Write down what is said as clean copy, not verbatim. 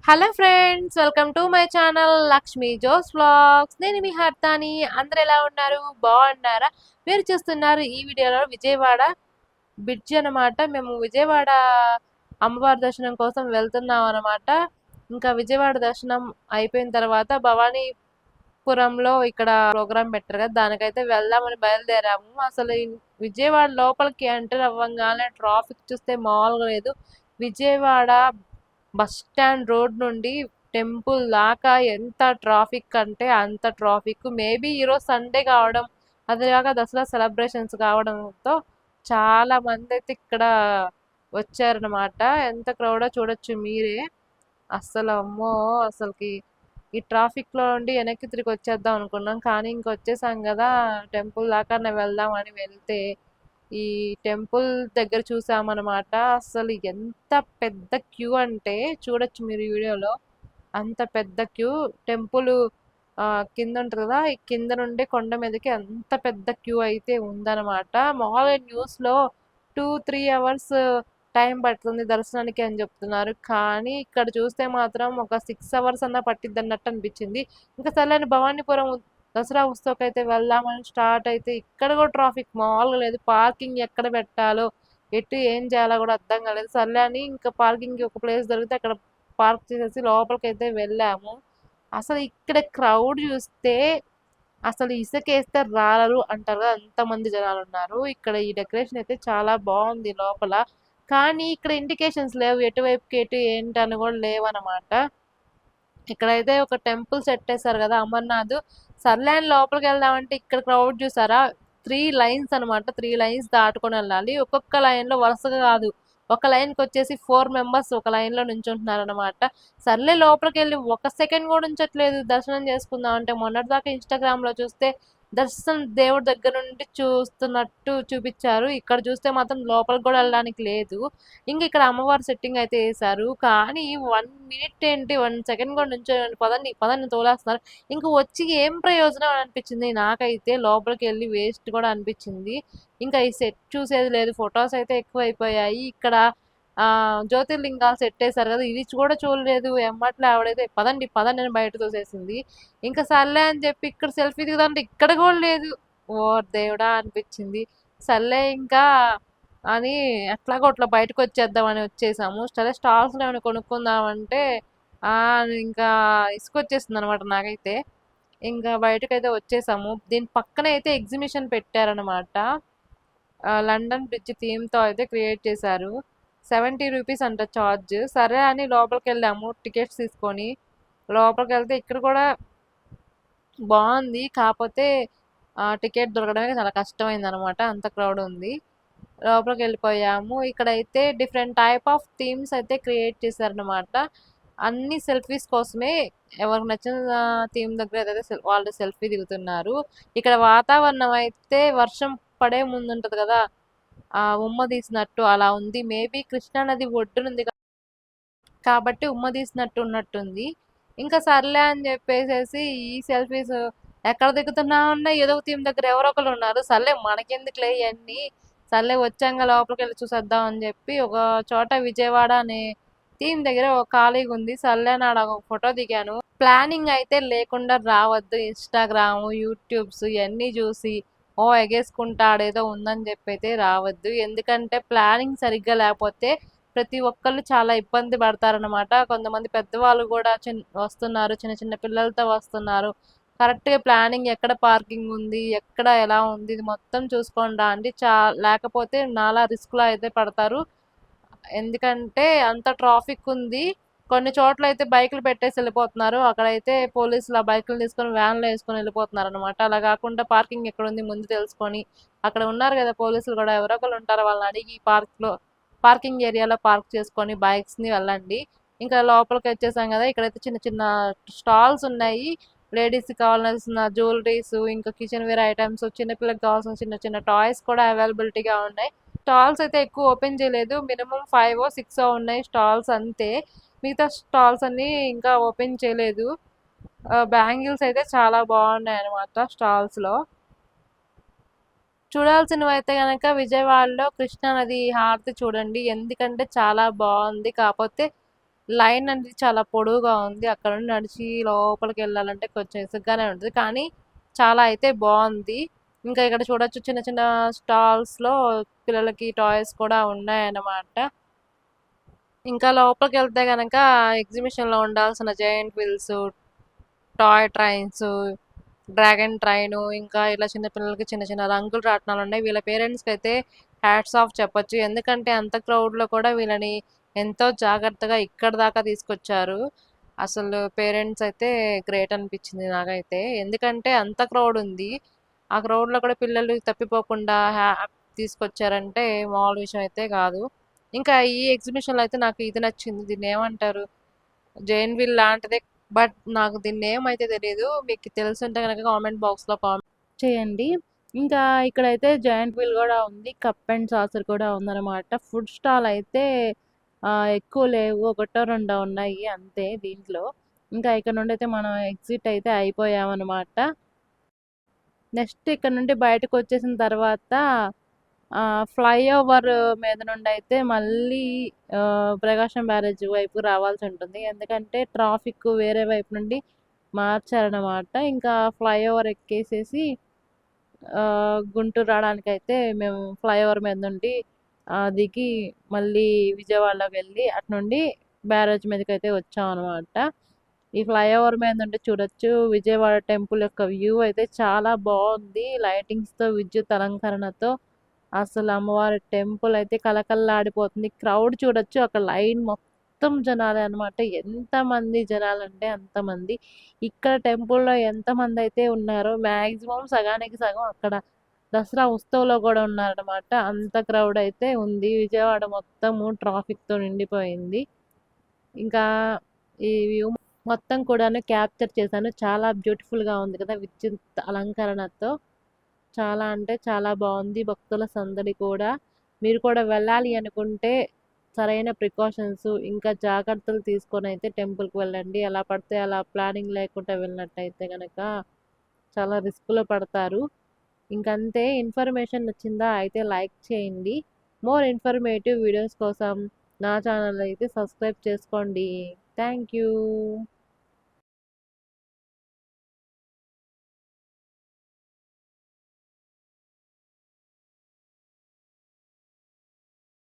Hello friends, welcome to my channel Lakshmi Jo's vlogs. నేను మీ హర్తాని. అందరు ఎలా ఉన్నారు? బాగున్నారా? మీరు చూస్తున్నారు ఈ వీడియోలో విజయవాడ బ్రిడ్జ్ అనమాట. మేము విజయవాడ అమ్మవారి దర్శనం కోసం వెళ్తున్నాం అనమాట. ఇంకా విజయవాడ దర్శనం అయిపోయిన తర్వాత భవానీపురంలో ఇక్కడ ప్రోగ్రామ్ పెట్టారు కదా, దానికైతే వెళ్దామని బయలుదేరాము. అసలు ఈ విజయవాడ లోపలికి ఎంటర్ అవ్వగానే ట్రాఫిక్ చూస్తే మామూలుగా లేదు. విజయవాడ బస్ స్టాండ్ రోడ్ నుండి టెంపుల్ దాకా ఎంత ట్రాఫిక్ అంటే అంత ట్రాఫిక్. మేబీ ఈరోజు సండే కావడం, అదేగాక దసరా సెలబ్రేషన్స్ కావడంతో చాలా మంది అయితే ఇక్కడ వచ్చారనమాట. ఎంత క్రౌడో చూడొచ్చు మీరే. అస్సలు అమ్మో, అసలుకి ఈ ట్రాఫిక్ లో నుండి వెనక్కి తిరిగి వచ్చేద్దాం అనుకున్నాం, కానీ ఇంకొచ్చేసాం కదా, టెంపుల్ దాకానే వెళ్దాం అని వెళ్తే ఈ టెంపుల్ దగ్గర చూసామన్నమాట. అసలు ఎంత పెద్ద క్యూ అంటే చూడొచ్చు మీరు వీడియోలో. అంత పెద్ద క్యూ. టెంపుల్ కింద ఉంటుంది కదా, ఈ కింద నుండి కొండ మీదకి అంత పెద్ద క్యూ అయితే ఉందన్నమాట. మామూలుగా న్యూస్ లో 2-3 అవర్స్ టైం పడుతుంది దర్శనానికి అని చెప్తున్నారు, కానీ ఇక్కడ చూస్తే మాత్రం ఒక 6 అవర్స్ అన్నా పట్టిద్ది అన్నట్టు అనిపించింది. ఇంకా సర్లేని భవానీపురం దసరా ఉత్సవకైతే వెళ్దామని స్టార్ట్ అయితే ఇక్కడ కూడా ట్రాఫిక్ మామూలుగా లేదు. పార్కింగ్ ఎక్కడ పెట్టాలో, ఎటు ఏం చేయాలో కూడా అర్థం కాలేదు. సర్లే అని ఇంకా పార్కింగ్ ఒక ప్లేస్ దొరికితే అక్కడ పార్క్ చేసేసి లోపలికి అయితే వెళ్ళాము. అసలు ఇక్కడ క్రౌడ్ చూస్తే అసలు ఇసుకేస్తే రాలరు అంటారు కదా, అంతమంది జనాలు ఉన్నారు. ఇక్కడ ఈ డెకరేషన్ అయితే చాలా బాగుంది లోపల, కానీ ఇక్కడ ఇండికేషన్స్ లేవు ఎటువైపుకి ఎటు ఏంటి అని కూడా లేవన్నమాట. ఇక్కడైతే ఒక టెంపుల్ సెట్ చేశారు కదా, అమర్నాథ్. సర్లే అని లోపలికి వెళ్దామంటే ఇక్కడ క్రౌడ్ చూసారా, 3 లైన్స్ అనమాట. 3 లైన్స్ దాటుకొని వెళ్ళాలి. ఒక్కొక్క లైన్ లో వరుసగా కాదు, ఒక లైన్ కి వచ్చేసి 4 మెంబర్స్ ఒక లైన్ లో నుంచుంటున్నారు అనమాట. సర్లే లోపలికి వెళ్ళి ఒక సెకండ్ కూడా ఉంచట్లేదు దర్శనం చేసుకుందాం అంటే. మొన్నటిదాకా ఇన్స్టాగ్రామ్ లో చూస్తే దర్శనం దేవుడి దగ్గర నుండి చూస్తున్నట్టు చూపించారు, ఇక్కడ చూస్తే మాత్రం లోపలికి కూడా వెళ్ళడానికి లేదు. ఇంక ఇక్కడ అమ్మవారి సెట్టింగ్ అయితే వేశారు, కానీ 1 మినిట్ ఏంటి, 1 సెకండ్ కూడా నుంచి పదండి పదండి తోలేస్తున్నారు. ఇంక వచ్చి ఏం ప్రయోజనం అని అనిపించింది నాకైతే. లోపలికి వెళ్ళి వేస్ట్ కూడా అనిపించింది. ఇంకా ఈ సెట్ చూసేది లేదు. ఫొటోస్ అయితే ఎక్కువ అయిపోయాయి. ఇక్కడ జ్యోతిర్లింగాలు సెట్ వేశారు కదా, ఇది కూడా చూడలేదు. ఎమ్మట్లో ఆవిడైతే పదండి పదండి అని బయట తోసేసింది. ఇంకా సర్లే అని చెప్పి ఇక్కడ సెల్ఫీ దిగుదాంటే ఇక్కడ కూడా లేదు. ఓ దేవుడా అనిపించింది. సర్లే ఇంకా అని ఎట్లాగో అట్లా బయటకు వచ్చేద్దామని వచ్చేసాము. సరే స్టాల్స్ లో ఏమైనా కొనుక్కుందామంటే ఆ ఇంకా ఇసుకొచ్చేస్తుంది అనమాట నాకైతే. ఇంకా బయటకైతే వచ్చేసాము. దీని పక్కన అయితే ఎగ్జిబిషన్ పెట్టారనమాట. లండన్ బ్రిడ్జ్ థీమ్ తో అయితే క్రియేట్ చేశారు. 70 రూపీస్ అంట చార్జ్. సరే అని లోపలికి వెళ్ళాము టికెట్స్ తీసుకొని. లోపలికి వెళ్తే ఇక్కడ కూడా బాగుంది, కాకపోతే టికెట్ దొరకడమే చాలా కష్టమైంది అనమాట, అంత క్రౌడ్ ఉంది. లోపలికి వెళ్ళిపోయాము. ఇక్కడైతే డిఫరెంట్ టైప్ ఆఫ్ థీమ్స్ అయితే క్రియేట్ చేశారనమాట. అన్ని సెల్ఫీస్ కోసమే. ఎవరికి నచ్చిన థీమ్ దగ్గర ఏదైతే వాళ్ళు సెల్ఫీ దిగుతున్నారు. ఇక్కడ వాతావరణం అయితే వర్షం పడే ముందు ఉంటది కదా, ఉమ్మ తీసినట్టు అలా ఉంది. మేబీ కృష్ణా నది ఒడ్డునుంది కాబట్టి ఉమ్మ తీసినట్టు ఉన్నట్టుంది. ఇంకా సర్లే అని చెప్పేసేసి ఈ సెల్ఫీస్ ఎక్కడ దిగుతున్నా ఉన్నా ఏదో ఒక థీమ్ దగ్గర ఎవరో ఒకరు ఉన్నారు. సర్లే మనకెందుకులే ఇవన్నీ, సర్లే వచ్చాక లోపలికి వెళ్ళి చూసేద్దాం అని చెప్పి ఒక చోట విజయవాడ అనే థీమ్ దగ్గర ఒక ఖాళీగా ఉంది. సర్లే అని ఆడ ఒక ఫోటో దిగాను. ప్లానింగ్ అయితే లేకుండా రావద్దు. ఇన్స్టాగ్రామ్ యూట్యూబ్స్ ఇవన్నీ చూసి ఓ ఎగేసుకుంటా ఆడేదో ఉందని చెప్పి అయితే రావద్దు. ఎందుకంటే ప్లానింగ్ సరిగ్గా లేకపోతే ప్రతి ఒక్కళ్ళు చాలా ఇబ్బంది పడతారనమాట. కొంతమంది పెద్దవాళ్ళు కూడా వస్తున్నారు, చిన్న చిన్న పిల్లలతో వస్తున్నారు. కరెక్ట్గా ప్లానింగ్ ఎక్కడ పార్కింగ్ ఉంది, ఎక్కడ ఎలా ఉంది, ఇది మొత్తం చూసుకొని రండి. లేకపోతే నాలా రిస్క్లో అయితే పడతారు. ఎందుకంటే అంత ట్రాఫిక్ ఉంది. కొన్ని చోట్ల అయితే బైకులు పెట్టేసి వెళ్ళిపోతున్నారు. అక్కడైతే పోలీసులు ఆ బైకులు తీసుకొని వ్యాన్లో వేసుకొని వెళ్ళిపోతున్నారు అనమాట. అలా కాకుండా పార్కింగ్ ఎక్కడ ఉంది ముందు తెలుసుకొని, అక్కడ ఉన్నారు కదా పోలీసులు కూడా, ఎవరో ఒకరు ఉంటారు, వాళ్ళని అడిగి పార్కింగ్ ఏరియాలో పార్క్ చేసుకొని బైక్స్ ని వెళ్ళండి. ఇంకా లోపలికి వచ్చేసాం కదా, ఇక్కడైతే చిన్న చిన్న స్టాల్స్ ఉన్నాయి. లేడీస్ కి కావాల్సిన జ్యువెలరీస్, ఇంకా కిచెన్ వేర్ ఐటమ్స్, చిన్నపిల్లకి కావాల్సిన చిన్న చిన్న టాయ్స్ కూడా అవైలబిలిటీగా ఉన్నాయి. స్టాల్స్ అయితే ఎక్కువ ఓపెన్ చేయలేదు, మినిమం 5-6 ఉన్నాయి స్టాల్స్ అంతే. మిగతా స్టాల్స్ అన్ని ఇంకా ఓపెన్ చేయలేదు. బ్యాంగిల్స్ అయితే చాలా బాగున్నాయి అనమాట స్టాల్స్ లో. చూడాల్సినవి అయితే గనక విజయవాడలో కృష్ణా నది హారతి చూడండి, ఎందుకంటే చాలా బాగుంది. కాకపోతే లైన్ అనేది చాలా పొడవుగా ఉంది. అక్కడ నుండి నడిచి లోపలికి వెళ్ళాలంటే కొంచెం ఇసుగ్గానే ఉంటుంది. కానీ చాలా అయితే బాగుంది. ఇంకా ఇక్కడ చూడొచ్చు చిన్న చిన్న స్టాల్స్ లో పిల్లలకి టాయ్స్ కూడా ఉన్నాయన్నమాట. ఇంకా లోపలికి వెళ్తే గనక ఎగ్జిబిషన్ లో ఉండాల్సిన giant wheels, toy trains, dragon train, ఇంకా ఇలా చిన్న పిల్లలకి చిన్న చిన్న రంగుల రాట్నాలు ఉన్నాయి. వీళ్ళ పేరెంట్స్కి అయితే హ్యాట్స్ ఆఫ్ చెప్పొచ్చు. ఎందుకంటే అంత క్రౌడ్ లో కూడా వీళ్ళని ఎంతో జాగ్రత్తగా ఇక్కడ దాకా తీసుకొచ్చారు. అసలు పేరెంట్స్ అయితే గ్రేట్ అనిపించింది నాకైతే. ఎందుకంటే అంత క్రౌడ్ ఉంది. ఆ క్రౌడ్ లో కూడా పిల్లలు తప్పిపోకుండా తీసుకొచ్చారంటే మామూలు విషయం అయితే కాదు. ఇంకా ఈ ఎగ్జిబిషన్ లో అయితే నాకు ఇది నచ్చింది. దీన్ని ఏమంటారు, జైన్ వీల్ లాంటిదే. బట్ నాకు దీని నేమ్ అయితే తెలియదు. మీకు తెలుసుంటే కనుక కామెంట్ బాక్స్ లో కామెంట్ చేయండి. ఇంకా ఇక్కడైతే జాయింట్ వీల్ కూడా ఉంది. కప్ అండ్ సాసర్ కూడా ఉందన్నమాట. ఫుడ్ స్టాల్ అయితే ఎక్కువ లేవు, ఒకటో రెండో ఉన్నాయి అంతే దీంట్లో. ఇంకా ఇక్కడ నుండి అయితే మనం ఎగ్జిట్ అయితే అయిపోయామన్నమాట. నెక్స్ట్ ఇక్కడ నుండి బయటకు వచ్చేసిన తర్వాత ఫ్లైఓవర్ మీద నుండి అయితే మళ్ళీ ప్రకాశం బ్యారేజ్ వైపు రావాల్సి ఉంటుంది. ఎందుకంటే ట్రాఫిక్ వేరే వైపు నుండి మార్చారనమాట. ఇంకా ఫ్లైఓవర్ ఎక్కేసేసి గుంటూరు రావడానికి అయితే మేము ఫ్లైఓవర్ మీద నుండి దిగి మళ్ళీ విజయవాడలోకి వెళ్ళి అటు నుండి బ్యారేజ్ మీదకి అయితే వచ్చాం అనమాట. ఈ ఫ్లైఓవర్ మీద నుండి చూడొచ్చు విజయవాడ టెంపుల్ యొక్క వ్యూ అయితే చాలా బాగుంది. లైటింగ్స్ తో, విద్యుత్ అలంకరణతో అసలు అమ్మవారి టెంపుల్ అయితే కలకల్లాడిపోతుంది. క్రౌడ్ చూడొచ్చు, అక్కడ లైన్ మొత్తం జనాలే అనమాట. ఎంతమంది జనాలు అంటే అంతమంది. ఇక్కడ టెంపుల్లో ఎంతమంది అయితే ఉన్నారో మ్యాక్సిమం సగానికి సగం అక్కడ దసరా ఉత్సవంలో కూడా ఉన్నారనమాట. అంత క్రౌడ్ అయితే ఉంది. విజయవాడ మొత్తము ట్రాఫిక్ తో నిండిపోయింది. ఇంకా ఈ వ్యూ మొత్తం కూడాను క్యాప్చర్ చేశాను. చాలా బ్యూటిఫుల్ గా ఉంది కదా విద్యుత్ అలంకరణతో. చాలా అంటే చాలా బాగుంది. భక్తుల సందడి కూడా. మీరు కూడా వెళ్ళాలి అనుకుంటే సరైన ప్రికాషన్స్ ఇంకా జాగ్రత్తలు తీసుకొని అయితే టెంపుల్కి వెళ్ళండి. ఎలా పడితే అలా ప్లానింగ్ లేకుండా వెళ్ళినట్టయితే కనుక చాలా రిస్క్లో పడతారు. ఇంకంతే. ఇన్ఫర్మేషన్ నచ్చిందా అయితే లైక్ చేయండి. మోర్ ఇన్ఫర్మేటివ్ వీడియోస్ కోసం నా ఛానల్ అయితే సబ్స్క్రైబ్ చేసుకోండి. Thank you.